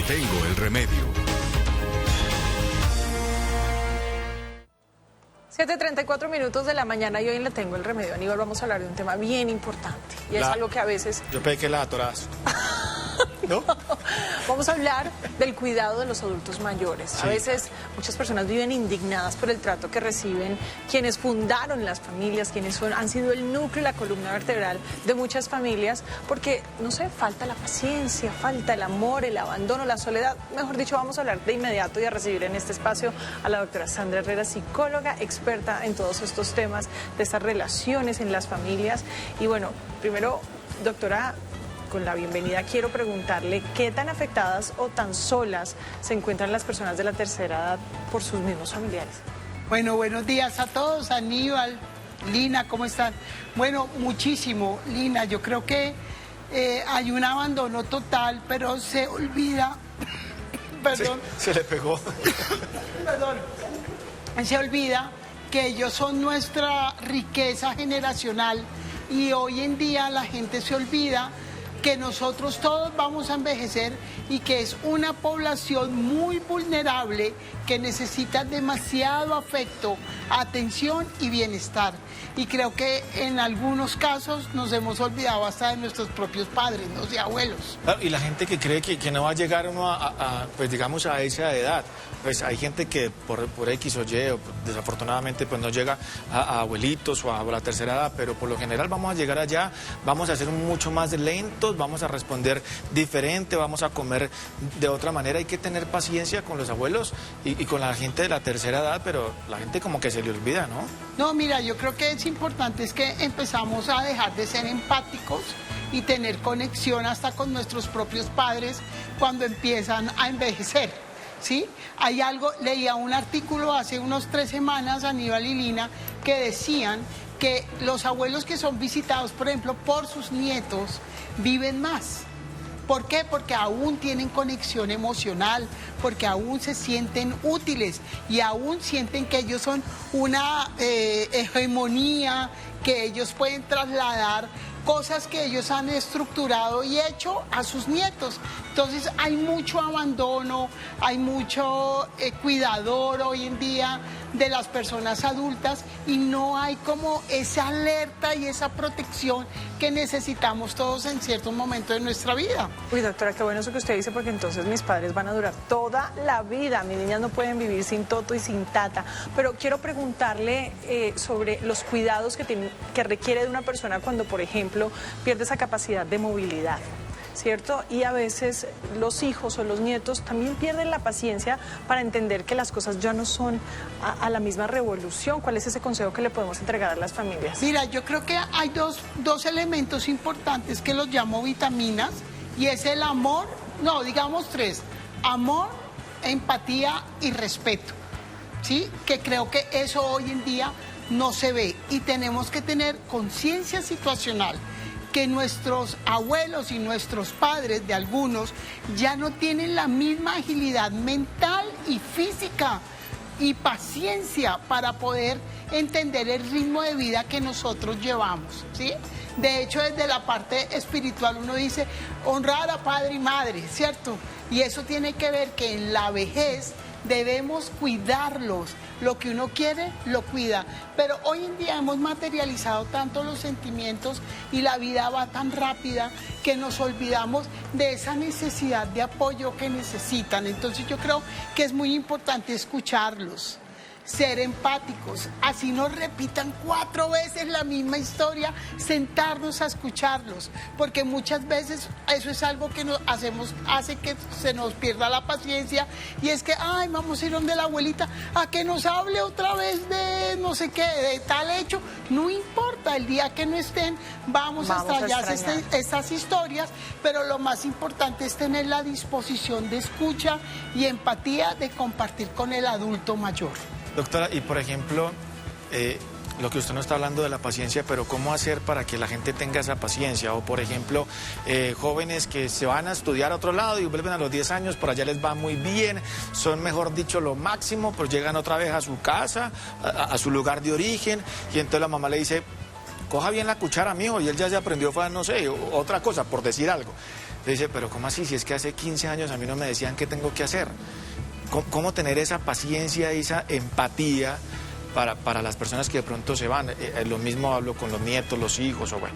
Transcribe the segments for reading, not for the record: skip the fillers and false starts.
tengo el remedio. 7:34 minutos de la mañana y hoy Le Tengo el Remedio. Aníbal, vamos a hablar de un tema bien importante y es algo que a veces... Yo pensé que la atoradas. ¿No? Vamos a hablar del cuidado de los adultos mayores. Sí. A veces muchas personas viven indignadas por el trato que reciben quienes fundaron las familias, quienes han sido el núcleo y la columna vertebral de muchas familias, porque, no sé, falta la paciencia, falta el amor, el abandono, la soledad. Mejor dicho, vamos a hablar de inmediato y a recibir en este espacio a la doctora Sandra Herrera, psicóloga, experta en todos estos temas de estas relaciones en las familias. Y bueno, primero, doctora, con la bienvenida quiero preguntarle qué tan afectadas o tan solas se encuentran las personas de la tercera edad por sus mismos familiares. Bueno, buenos días a todos, Aníbal, Lina, ¿cómo están? Bueno, muchísimo, Lina, yo creo que hay un abandono total, pero se olvida, perdón. Se le pegó. Perdón, se olvida que ellos son nuestra riqueza generacional y hoy en día la gente se olvida que nosotros todos vamos a envejecer y que es una población muy vulnerable que necesita demasiado afecto, atención y bienestar. Y creo que en algunos casos nos hemos olvidado hasta de nuestros propios padres, ¿no? De abuelos. Y la gente que cree que no va a llegar uno pues digamos a esa edad. Pues hay gente que por X o Y, o desafortunadamente pues no llega a abuelitos o a la tercera edad, pero por lo general vamos a llegar allá, vamos a ser mucho más lentos, vamos a responder diferente, vamos a comer de otra manera. Hay que tener paciencia con los abuelos y con la gente de la tercera edad, pero la gente como que se le olvida, ¿no? No, mira, yo creo que es importante es que empezamos a dejar de ser empáticos y tener conexión hasta con nuestros propios padres cuando empiezan a envejecer. ¿Sí? Hay algo, leía un artículo hace unos 3 semanas, Aníbal y Lina, que decían que los abuelos que son visitados, por ejemplo, por sus nietos, viven más. ¿Por qué? Porque aún tienen conexión emocional, porque aún se sienten útiles y aún sienten que ellos son una hegemonía, que ellos pueden trasladar cosas que ellos han estructurado y hecho a sus nietos. Entonces hay mucho abandono, hay mucho cuidador hoy en día de las personas adultas y no hay como esa alerta y esa protección que necesitamos todos en cierto momento de nuestra vida. Uy, doctora, qué bueno eso que usted dice, porque entonces mis padres van a durar toda la vida. Mis niñas no pueden vivir sin toto y sin tata. Pero quiero preguntarle sobre los cuidados que requiere de una persona cuando, por ejemplo, pierde esa capacidad de movilidad, ¿cierto? Y a veces los hijos o los nietos también pierden la paciencia para entender que las cosas ya no son a la misma revolución. ¿Cuál es ese consejo que le podemos entregar a las familias? Mira, yo creo que hay dos elementos importantes que los llamo vitaminas y es el amor, no, digamos 3, amor, empatía y respeto, ¿sí? Que creo que eso hoy en día no se ve y tenemos que tener conciencia situacional que nuestros abuelos y nuestros padres de algunos ya no tienen la misma agilidad mental y física y paciencia para poder entender el ritmo de vida que nosotros llevamos, ¿sí? De hecho, desde la parte espiritual uno dice honrar a padre y madre, ¿cierto? Y eso tiene que ver que en la vejez debemos cuidarlos, lo que uno quiere lo cuida, pero hoy en día hemos materializado tanto los sentimientos y la vida va tan rápida que nos olvidamos de esa necesidad de apoyo que necesitan. Entonces yo creo que es muy importante escucharlos, ser empáticos, así nos repitan 4 veces la misma historia, sentarnos a escucharlos, porque muchas veces eso es algo que nos hace que se nos pierda la paciencia y es que, ay, vamos a ir donde la abuelita a que nos hable otra vez de no sé qué, de tal hecho, no importa, el día que no estén, vamos a extrañar estas historias, pero lo más importante es tener la disposición de escucha y empatía de compartir con el adulto mayor. Doctora, y por ejemplo, lo que usted no está hablando de la paciencia, pero ¿cómo hacer para que la gente tenga esa paciencia? O por ejemplo, jóvenes que se van a estudiar a otro lado y vuelven a los 10 años, por allá les va muy bien, son mejor dicho lo máximo, pero llegan otra vez a su casa, a su lugar de origen, y entonces la mamá le dice, coja bien la cuchara, mijo, y él ya se aprendió, no sé, otra cosa, por decir algo. Le dice, pero ¿cómo así? Si es que hace 15 años a mí no me decían qué tengo que hacer. ¿Cómo tener esa paciencia y esa empatía para las personas que de pronto se van? Lo mismo hablo con los nietos, los hijos, o bueno.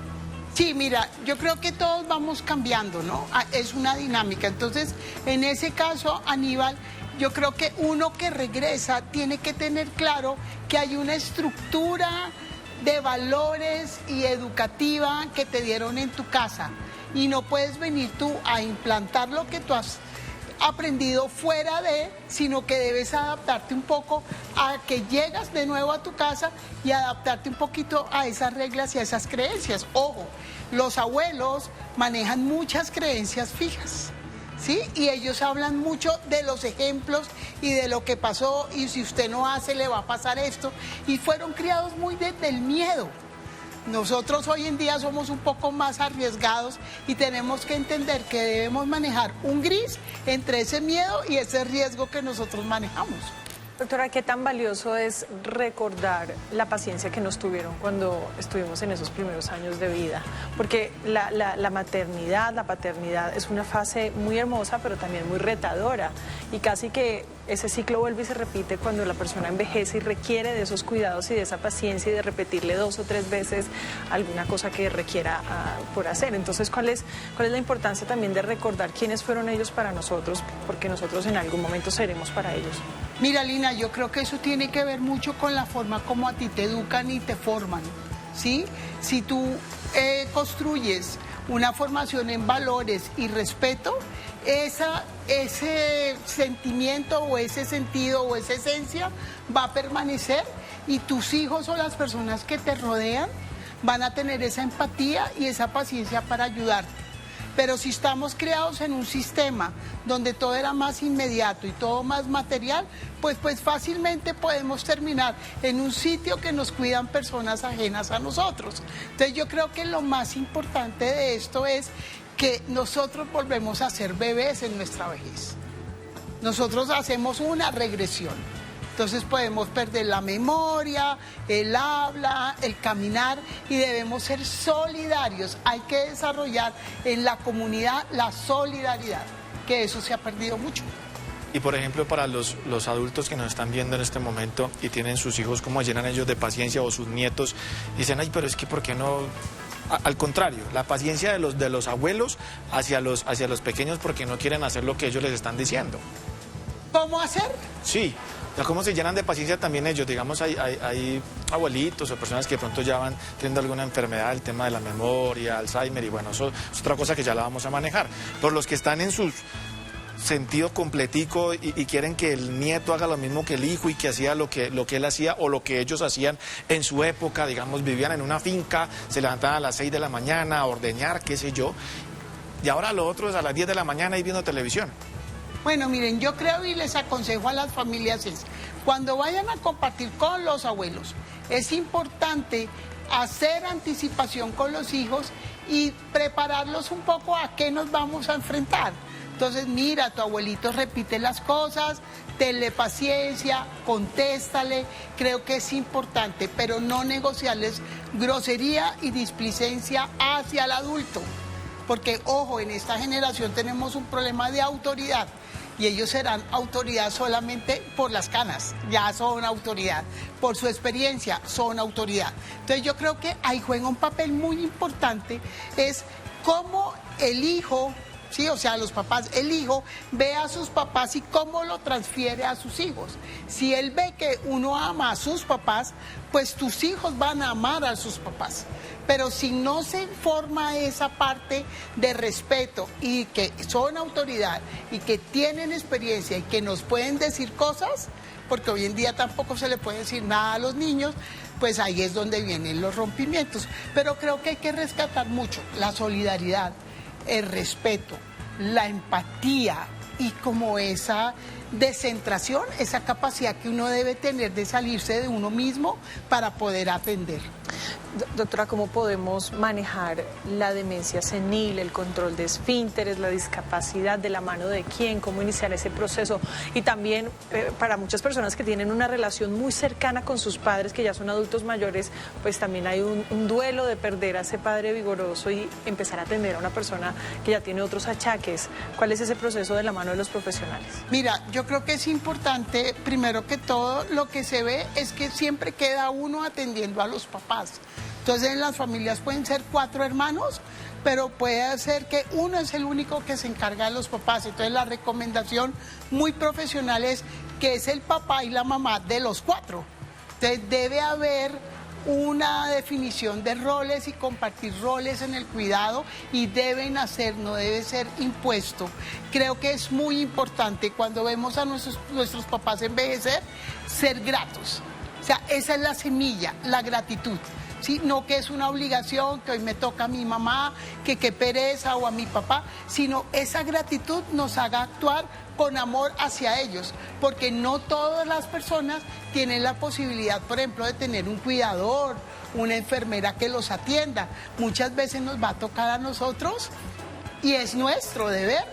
Sí, mira, yo creo que todos vamos cambiando, ¿no? Es una dinámica. Entonces, en ese caso, Aníbal, yo creo que uno que regresa tiene que tener claro que hay una estructura de valores y educativa que te dieron en tu casa y no puedes venir tú a implantar lo que tú has aprendido fuera de, sino que debes adaptarte un poco a que llegas de nuevo a tu casa y adaptarte un poquito a esas reglas y a esas creencias. Ojo, los abuelos manejan muchas creencias fijas, ¿sí? Y ellos hablan mucho de los ejemplos y de lo que pasó, y si usted no hace le va a pasar esto, y fueron criados muy desde el miedo. Nosotros hoy en día somos un poco más arriesgados y tenemos que entender que debemos manejar un gris entre ese miedo y ese riesgo que nosotros manejamos. Doctora, ¿qué tan valioso es recordar la paciencia que nos tuvieron cuando estuvimos en esos primeros años de vida? Porque la maternidad, la paternidad es una fase muy hermosa, pero también muy retadora. Y casi que ese ciclo vuelve y se repite cuando la persona envejece y requiere de esos cuidados y de esa paciencia y de repetirle 2 o 3 veces alguna cosa que requiera por hacer. Entonces, ¿cuál es la importancia también de recordar quiénes fueron ellos para nosotros? Porque nosotros en algún momento seremos para ellos. Mira, Lina, yo creo que eso tiene que ver mucho con la forma como a ti te educan y te forman, ¿sí? Si tú construyes una formación en valores y respeto, ese sentimiento o ese sentido o esa esencia va a permanecer y tus hijos o las personas que te rodean van a tener esa empatía y esa paciencia para ayudarte. Pero si estamos creados en un sistema donde todo era más inmediato y todo más material, pues fácilmente podemos terminar en un sitio que nos cuidan personas ajenas a nosotros. Entonces yo creo que lo más importante de esto es que nosotros volvemos a ser bebés en nuestra vejez. Nosotros hacemos una regresión. Entonces podemos perder la memoria, el habla, el caminar y debemos ser solidarios. Hay que desarrollar en la comunidad la solidaridad, que eso se ha perdido mucho. Y por ejemplo, para los adultos que nos están viendo en este momento y tienen sus hijos, ¿cómo llenan ellos de paciencia? O sus nietos dicen, ay, pero es que ¿por qué no? Al contrario, la paciencia de los abuelos hacia los pequeños porque no quieren hacer lo que ellos les están diciendo. ¿Cómo hacer? Sí. ¿Cómo se llenan de paciencia también ellos? Digamos, hay abuelitos o personas que de pronto ya van teniendo alguna enfermedad, el tema de la memoria, Alzheimer, y bueno, eso es otra cosa que ya la vamos a manejar. Por los que están en su sentido completico y quieren que el nieto haga lo mismo que el hijo y que hacía lo que él hacía o lo que ellos hacían en su época, digamos, vivían en una finca, se levantaban a las 6 de la mañana a ordeñar, qué sé yo, y ahora lo otro es a las 10 de la mañana y viendo televisión. Bueno, miren, yo creo y les aconsejo a las familias es, cuando vayan a compartir con los abuelos, es importante hacer anticipación con los hijos y prepararlos un poco a qué nos vamos a enfrentar. Entonces, mira, tu abuelito repite las cosas, tenle paciencia, contéstale, creo que es importante, pero no negociarles grosería y displicencia hacia el adulto. Porque, ojo, en esta generación tenemos un problema de autoridad y ellos serán autoridad solamente por las canas, ya son autoridad, por su experiencia son autoridad. Entonces yo creo que ahí juega un papel muy importante, es cómo el hijo, sí, o sea, los papás, el hijo ve a sus papás y cómo lo transfiere a sus hijos. Si él ve que uno ama a sus papás, pues tus hijos van a amar a sus papás. Pero si no se forma esa parte de respeto y que son autoridad y que tienen experiencia y que nos pueden decir cosas, porque hoy en día tampoco se le puede decir nada a los niños, pues ahí es donde vienen los rompimientos. Pero creo que hay que rescatar mucho la solidaridad, el respeto, la empatía y como esa descentración, esa capacidad que uno debe tener de salirse de uno mismo para poder atender. Doctora, ¿cómo podemos manejar la demencia senil, el control de esfínteres, la discapacidad, de la mano de quién, cómo iniciar ese proceso? Y también para muchas personas que tienen una relación muy cercana con sus padres, que ya son adultos mayores, pues también hay un duelo de perder a ese padre vigoroso y empezar a atender a una persona que ya tiene otros achaques. ¿Cuál es ese proceso de la mano de los profesionales? Mira, yo creo que es importante, primero que todo, lo que se ve es que siempre queda uno atendiendo a los papás. Entonces en las familias pueden ser 4 hermanos, pero puede ser que uno es el único que se encarga de los papás. Entonces la recomendación muy profesional es que es el papá y la mamá de los 4. Entonces debe haber una definición de roles y compartir roles en el cuidado y deben hacer, no debe ser impuesto. Creo que es muy importante cuando vemos a nuestros papás envejecer, ser gratos. O sea, esa es la semilla, la gratitud. ¿Sí? No que es una obligación, que hoy me toca a mi mamá, que qué pereza, o a mi papá, sino esa gratitud nos haga actuar con amor hacia ellos, porque no todas las personas tienen la posibilidad, por ejemplo, de tener un cuidador, una enfermera que los atienda. Muchas veces nos va a tocar a nosotros y es nuestro deber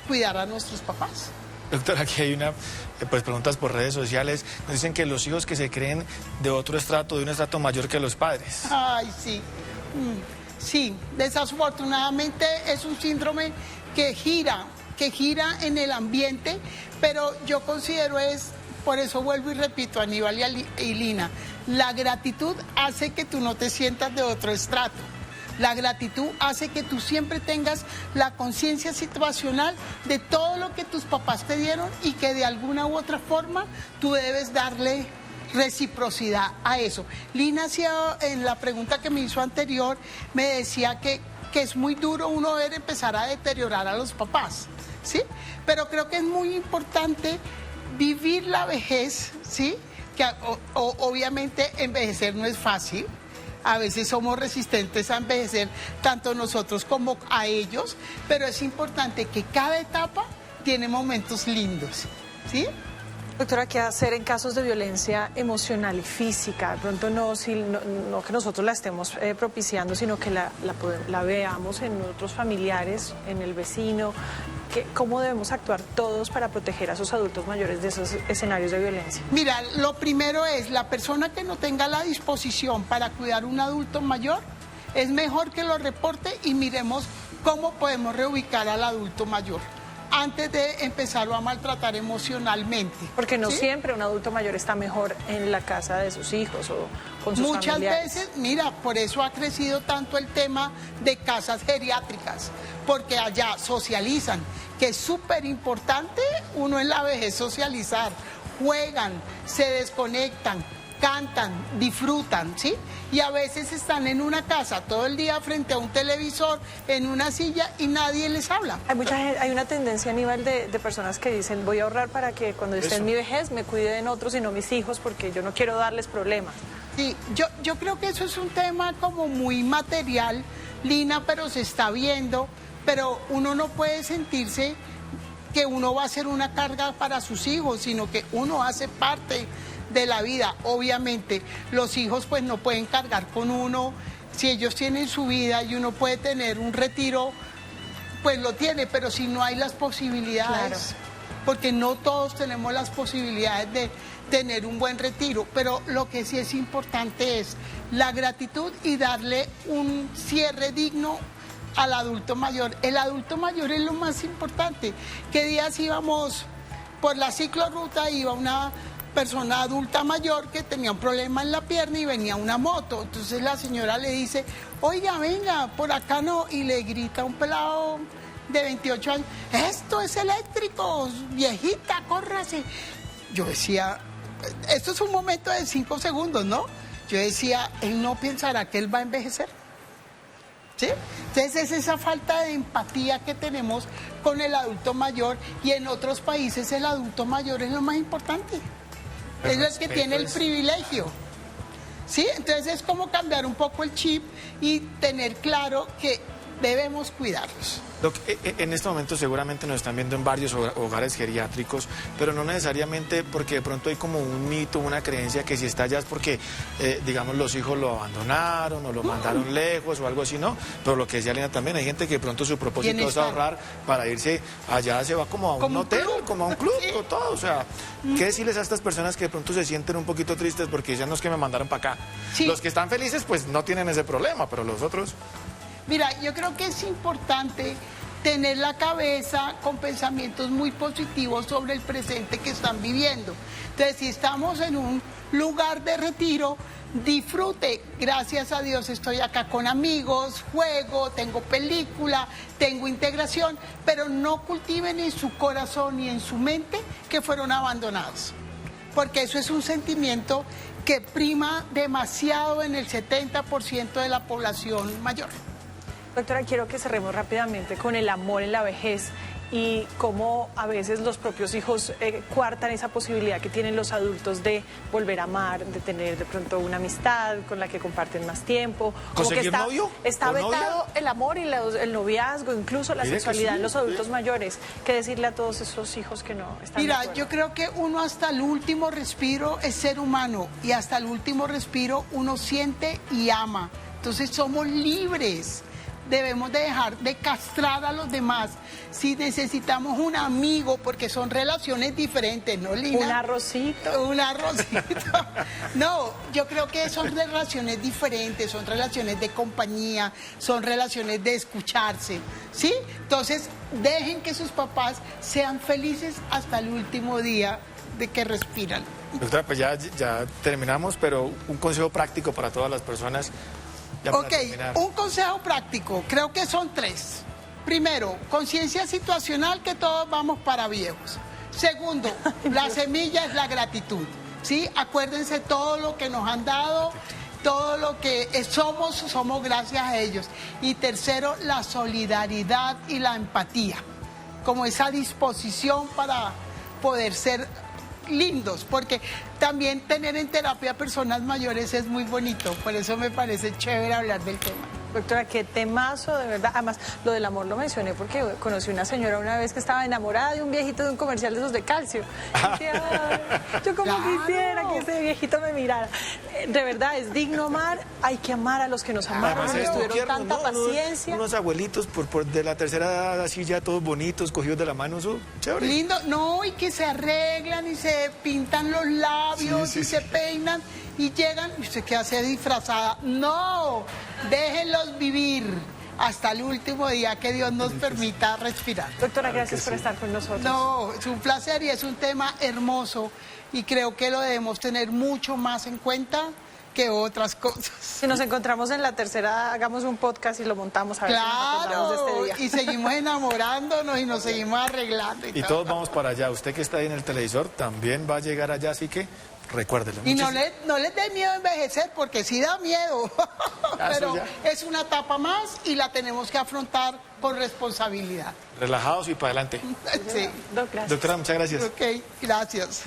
cuidar a nuestros papás. Doctora, aquí hay preguntas por redes sociales. Nos dicen que los hijos que se creen de otro estrato, de un estrato mayor que los padres. Ay, sí. Sí, desafortunadamente es un síndrome que gira en el ambiente, pero yo considero por eso vuelvo y repito, Aníbal y Lina, la gratitud hace que tú no te sientas de otro estrato. La gratitud hace que tú siempre tengas la conciencia situacional de todo lo que tus papás te dieron y que de alguna u otra forma tú debes darle reciprocidad a eso. Lina hacía, en la pregunta que me hizo anterior, me decía que es muy duro uno ver empezar a deteriorar a los papás, ¿sí? Pero creo que es muy importante vivir la vejez, ¿sí? Que obviamente envejecer no es fácil. A veces somos resistentes a envejecer, tanto nosotros como a ellos, pero es importante que cada etapa tiene momentos lindos, ¿sí? Doctora, ¿qué hacer en casos de violencia emocional y física? De pronto no que nosotros la estemos propiciando, sino que la veamos en otros familiares, en el vecino. ¿Cómo debemos actuar todos para proteger a esos adultos mayores de esos escenarios de violencia? Mira, lo primero es, la persona que no tenga la disposición para cuidar a un adulto mayor, es mejor que lo reporte y miremos cómo podemos reubicar al adulto mayor antes de empezarlo a maltratar emocionalmente. Porque no ¿sí? siempre un adulto mayor está mejor en la casa de sus hijos o con sus Muchas familiares. veces, mira, por eso ha crecido tanto el tema de casas geriátricas, porque allá socializan, que es súper importante uno en la vejez socializar, juegan, se desconectan, cantan, disfrutan, ¿sí? Y a veces están en una casa todo el día frente a un televisor, en una silla y nadie les habla. Hay una tendencia, Aníbal, de personas que dicen voy a ahorrar para que cuando esté en mi vejez me cuiden otros y no mis hijos porque yo no quiero darles problemas. Sí, yo creo que eso es un tema como muy material, Lina, pero se está viendo, pero uno no puede sentirse que uno va a ser una carga para sus hijos, sino que uno hace parte de la vida. Obviamente los hijos pues no pueden cargar con uno, si ellos tienen su vida y uno puede tener un retiro, pues lo tiene, pero si no hay las posibilidades, claro, porque no todos tenemos las posibilidades de tener un buen retiro, pero lo que sí es importante es la gratitud y darle un cierre digno al adulto mayor. El adulto mayor es lo más importante. ¿Qué días íbamos por la ciclorruta? Iba una persona adulta mayor que tenía un problema en la pierna y venía una moto. Entonces la señora le dice, oiga, venga, por acá no, y le grita a un pelado de 28 años, esto es eléctrico, viejita, córrase. Yo decía, esto es un momento de 5 segundos, ¿no? Yo decía, él no pensará que él va a envejecer, ¿sí? Entonces es esa falta de empatía que tenemos con el adulto mayor, y en otros países el adulto mayor es lo más importante. Es el que tiene el privilegio, ¿sí? Entonces es como cambiar un poco el chip y tener claro que debemos cuidarlos. En este momento seguramente nos están viendo en varios hogares geriátricos, pero no necesariamente porque de pronto hay como un mito, una creencia que si está allá es porque, digamos, los hijos lo abandonaron o lo mandaron lejos o algo así, ¿no? Pero lo que decía Lina también, hay gente que de pronto su propósito es ahorrar para irse allá, se va como a un hotel, como a un club, o todo. O sea, ¿qué decirles a estas personas que de pronto se sienten un poquito tristes porque dicen, no, es que me mandaron para acá? Sí. Los que están felices, pues no tienen ese problema, pero los otros... Mira, yo creo que es importante tener la cabeza con pensamientos muy positivos sobre el presente que están viviendo. Entonces, si estamos en un lugar de retiro, disfrute. Gracias a Dios estoy acá con amigos, juego, tengo película, tengo integración, pero no cultiven en su corazón ni en su mente que fueron abandonados. Porque eso es un sentimiento que prima demasiado en el 70% de la población mayor. Doctora, quiero que cerremos rápidamente con el amor en la vejez y cómo a veces los propios hijos coartan esa posibilidad que tienen los adultos de volver a amar, de tener de pronto una amistad con la que comparten más tiempo. ¿Conseguir novio? Está ¿O vetado novia? el amor y el noviazgo, incluso la Mire que sexualidad sí, en los adultos mayores. ¿Qué decirle a todos esos hijos que no están de Mira, acuerdo? yo creo que uno hasta el último respiro es ser humano y hasta el último respiro uno siente y ama. Entonces somos libres. Debemos de dejar de castrar a los demás. Si necesitamos un amigo, porque son relaciones diferentes, ¿no, Lina? Un arrocito. Un arrocito. No, yo creo que son relaciones diferentes, son relaciones de compañía, son relaciones de escucharse, ¿sí? Entonces, dejen que sus papás sean felices hasta el último día de que respiran. Doctora, pues ya terminamos, pero un consejo práctico para todas las personas. Ya para Ok, terminar. un consejo práctico, creo que son 3. Primero, conciencia situacional que todos vamos para viejos. Segundo, la semilla es la gratitud, ¿sí? Acuérdense todo lo que nos han dado, todo lo que somos gracias a ellos. Y tercero, la solidaridad y la empatía, como esa disposición para poder ser lindos, porque también tener en terapia a personas mayores es muy bonito, por eso me parece chévere hablar del tema. Doctora, qué temazo, de verdad. Además, lo del amor lo mencioné porque conocí una señora una vez que estaba enamorada de un viejito de un comercial de esos de calcio. Y decía, "Ay, yo como Claro. quisiera que ese viejito me mirara". De verdad, es digno amar, hay que amar a los que nos amaron, Además, que es tuvieron tierno, tanta ¿no? paciencia. Unos abuelitos de la tercera edad, así ya todos bonitos, cogidos de la mano, eso, chévere. Lindo, no, y que se arreglan y se pintan los labios Sí, sí, y se sí. peinan y llegan y usted queda así disfrazada. No, déjenlos vivir hasta el último día que Dios nos permita respirar. Doctora, gracias por estar con nosotros. No, es un placer y es un tema hermoso y creo que lo debemos tener mucho más en cuenta que otras cosas. Si nos encontramos en la tercera, hagamos un podcast y lo montamos a ver si nos acordamos de Claro, este día. y seguimos enamorándonos y nos seguimos arreglando. Y todos vamos para allá. Usted que está ahí en el televisor también va a llegar allá, así que recuérdelo. Y no les dé miedo envejecer, porque sí da miedo. Pero ya. es una etapa más y la tenemos que afrontar con responsabilidad. Relajados y para adelante. Sí. Doc, gracias. Doctora, muchas gracias. Ok, gracias.